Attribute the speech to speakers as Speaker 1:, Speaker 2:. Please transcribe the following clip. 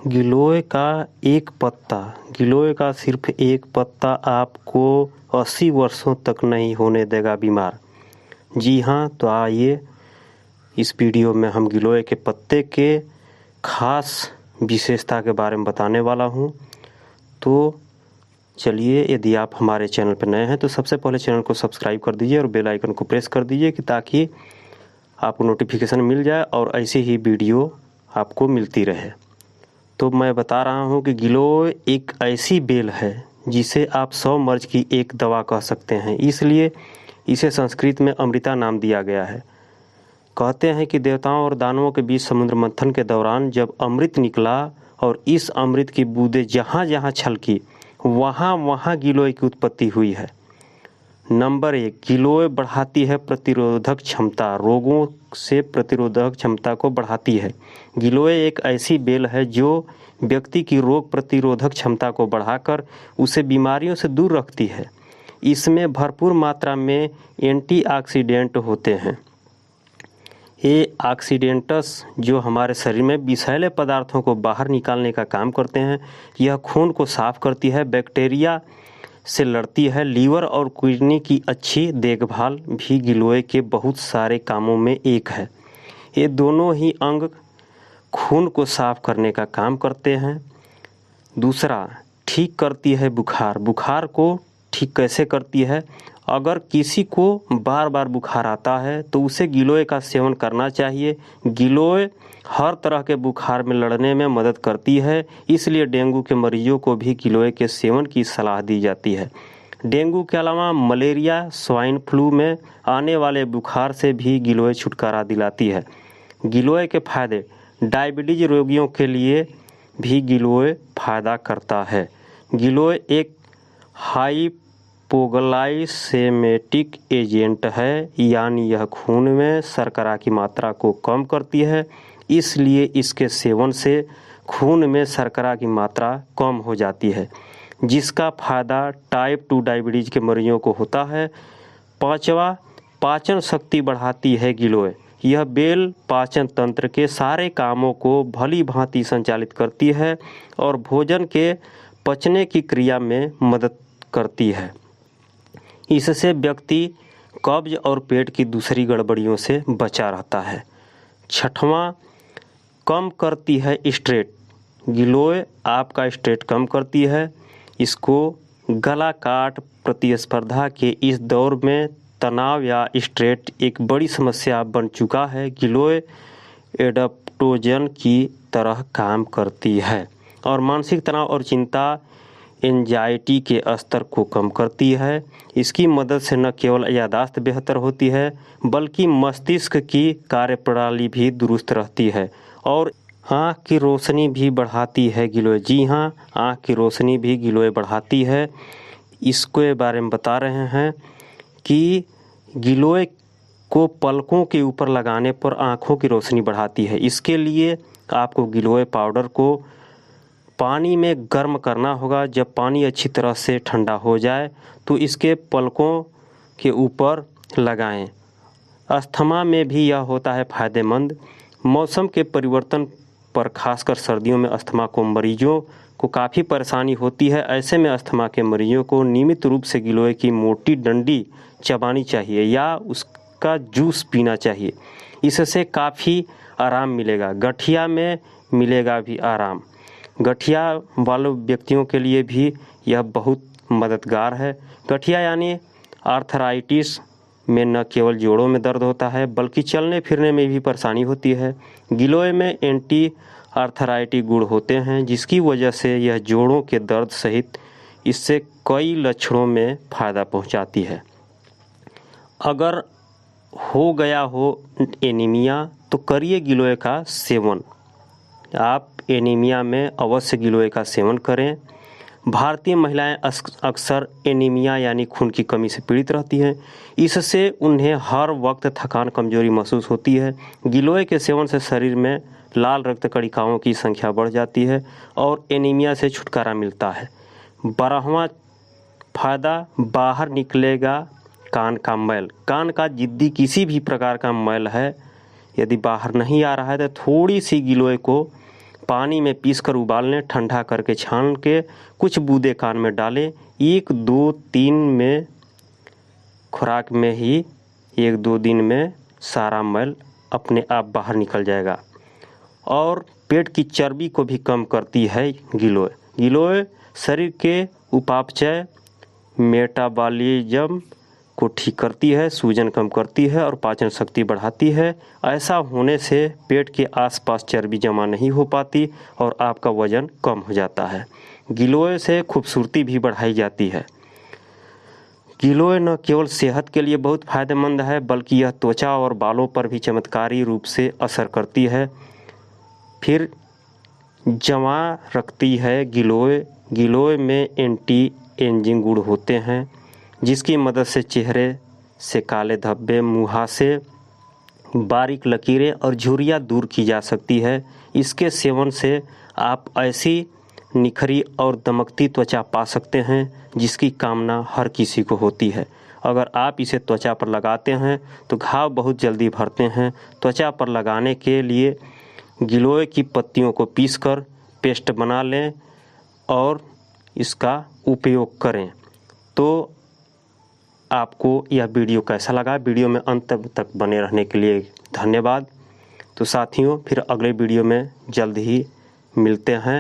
Speaker 1: गिलोय का एक पत्ता, गिलोय का सिर्फ एक पत्ता आपको 80 वर्षों तक नहीं होने देगा बीमार। जी हाँ, तो आइए इस वीडियो में हम गिलोय के पत्ते के खास विशेषता के बारे में बताने वाला हूँ। तो चलिए, यदि आप हमारे चैनल पर नए हैं तो सबसे पहले चैनल को सब्सक्राइब कर दीजिए और बेल आइकन को प्रेस कर दीजिए कि ताकि आपको नोटिफिकेशन मिल जाए और ऐसी ही वीडियो आपको मिलती रहे। तो मैं बता रहा हूँ कि गिलोय एक ऐसी बेल है जिसे आप 100 मर्ज की एक दवा कह सकते हैं, इसलिए इसे संस्कृत में अमृता नाम दिया गया है। कहते हैं कि देवताओं और दानवों के बीच समुद्र मंथन के दौरान जब अमृत निकला और इस अमृत की बूंदें जहाँ जहाँ छलकी वहाँ वहाँ गिलोय की उत्पत्ति हुई है। नंबर 1, गिलोय बढ़ाती है प्रतिरोधक क्षमता, रोगों से प्रतिरोधक क्षमता को बढ़ाती है। गिलोय एक ऐसी बेल है जो व्यक्ति की रोग प्रतिरोधक क्षमता को बढ़ाकर उसे बीमारियों से दूर रखती है। इसमें भरपूर मात्रा में एंटीऑक्सीडेंट होते हैं। ये ऑक्सीडेंट्स जो हमारे शरीर में विषैले पदार्थों को बाहर निकालने का काम करते हैं। यह खून को साफ करती है, बैक्टीरिया से लड़ती है। लीवर और किडनी की अच्छी देखभाल भी गिलोय के बहुत सारे कामों में एक है। ये दोनों ही अंग खून को साफ करने का काम करते हैं। दूसरा, ठीक करती है बुखार। बुखार को ठीक कैसे करती है? अगर किसी को बार बार बुखार आता है तो उसे गिलोय का सेवन करना चाहिए। गिलोय हर तरह के बुखार में लड़ने में मदद करती है, इसलिए डेंगू के मरीजों को भी गिलोय के सेवन की सलाह दी जाती है। डेंगू के अलावा मलेरिया, स्वाइन फ्लू में आने वाले बुखार से भी गिलोय छुटकारा दिलाती है। गिलोय के फायदे, डायबिटीज रोगियों के लिए भी गिलोय फायदा करता है। गिलोय एक हाइपोग्लाइसेमेटिक एजेंट है, यानी यह खून में शर्करा की मात्रा को कम करती है, इसलिए इसके सेवन से खून में शर्करा की मात्रा कम हो जाती है, जिसका फायदा टाइप 2 डायबिटीज के मरीजों को होता है। पांचवा, पाचन शक्ति बढ़ाती है गिलोय। यह बेल पाचन तंत्र के सारे कामों को भली भांति संचालित करती है और भोजन के पचने की क्रिया में मदद करती है। इससे व्यक्ति कब्ज और पेट की दूसरी गड़बड़ियों से बचा रहता है। छठवां, कम करती है स्ट्रेस। गिलोय आपका स्ट्रेस कम करती है। इसको गला काट प्रतिस्पर्धा के इस दौर में तनाव या स्ट्रेस एक बड़ी समस्या बन चुका है। गिलोय एडाप्टोजन की तरह काम करती है और मानसिक तनाव और चिंता, एंजाइटी के स्तर को कम करती है। इसकी मदद से न केवल याददाश्त बेहतर होती है बल्कि मस्तिष्क की कार्यप्रणाली भी दुरुस्त रहती है और आँख की रोशनी भी बढ़ाती है गिलोय। जी हाँ, आँख की रोशनी भी गिलोय बढ़ाती है। इसके बारे में बता रहे हैं कि गिलोय को पलकों के ऊपर लगाने पर आँखों की रोशनी बढ़ाती है। इसके लिए आपको गिलोय पाउडर को पानी में गर्म करना होगा। जब पानी अच्छी तरह से ठंडा हो जाए तो इसके पलकों के ऊपर लगाएं। अस्थमा में भी यह होता है फायदेमंद। मौसम के परिवर्तन पर खासकर सर्दियों में अस्थमा को मरीजों को काफ़ी परेशानी होती है। ऐसे में अस्थमा के मरीजों को नियमित रूप से गिलोय की मोटी डंडी चबानी चाहिए या उसका जूस पीना चाहिए। इससे काफ़ी आराम मिलेगा। गठिया में मिलेगा भी आराम। गठिया वाले व्यक्तियों के लिए भी यह बहुत मददगार है। गठिया यानी आर्थराइटिस में न केवल जोड़ों में दर्द होता है बल्कि चलने फिरने में भी परेशानी होती है। गिलोय में एंटी आर्थराइटिक गुण होते हैं, जिसकी वजह से यह जोड़ों के दर्द सहित इससे कई लक्षणों में फ़ायदा पहुंचाती है। अगर हो गया हो एनीमिया तो करिए गिलोय का सेवन। आप एनीमिया में अवश्य गिलोय का सेवन करें। भारतीय महिलाएं अक्सर एनीमिया यानी खून की कमी से पीड़ित रहती हैं। इससे उन्हें हर वक्त थकान, कमजोरी महसूस होती है। गिलोय के सेवन से शरीर में लाल रक्त कणिकाओं की संख्या बढ़ जाती है और एनीमिया से छुटकारा मिलता है। 12वां फायदा, बाहर निकलेगा कान का मैल। कान का जिद्दी किसी भी प्रकार का मैल है, यदि बाहर नहीं आ रहा है तो थोड़ी सी गिलोय को पानी में पीसकर उबाल लें, ठंडा करके छान के कुछ बूंदे कान में डालें। 1, 2, 3 में खुराक में ही 1-2 दिन में सारा मैल अपने आप बाहर निकल जाएगा। और पेट की चर्बी को भी कम करती है गिलोय। गिलोय शरीर के उपापचय मेटाबॉलिज्म को ठीक करती है, सूजन कम करती है और पाचन शक्ति बढ़ाती है। ऐसा होने से पेट के आसपास चर्बी जमा नहीं हो पाती और आपका वज़न कम हो जाता है। गिलोय से खूबसूरती भी बढ़ाई जाती है। गिलोय न केवल सेहत के लिए बहुत फ़ायदेमंद है, बल्कि यह त्वचा और बालों पर भी चमत्कारी रूप से असर करती है। फिर जमा रखती है गिलोय। गिलोय में एंटी एजिंग गुण होते हैं, जिसकी मदद से चेहरे से काले धब्बे, मुहासे, बारीक लकीरें और झुर्रियाँ दूर की जा सकती है। इसके सेवन से आप ऐसी निखरी और दमकती त्वचा पा सकते हैं जिसकी कामना हर किसी को होती है। अगर आप इसे त्वचा पर लगाते हैं तो घाव बहुत जल्दी भरते हैं। त्वचा पर लगाने के लिए गिलोय की पत्तियों को पीसकर पेस्ट बना लें और इसका उपयोग करें। तो आपको यह वीडियो कैसा लगा? वीडियो में अंत तक बने रहने के लिए धन्यवाद। तो साथियों, फिर अगले वीडियो में जल्द ही मिलते हैं।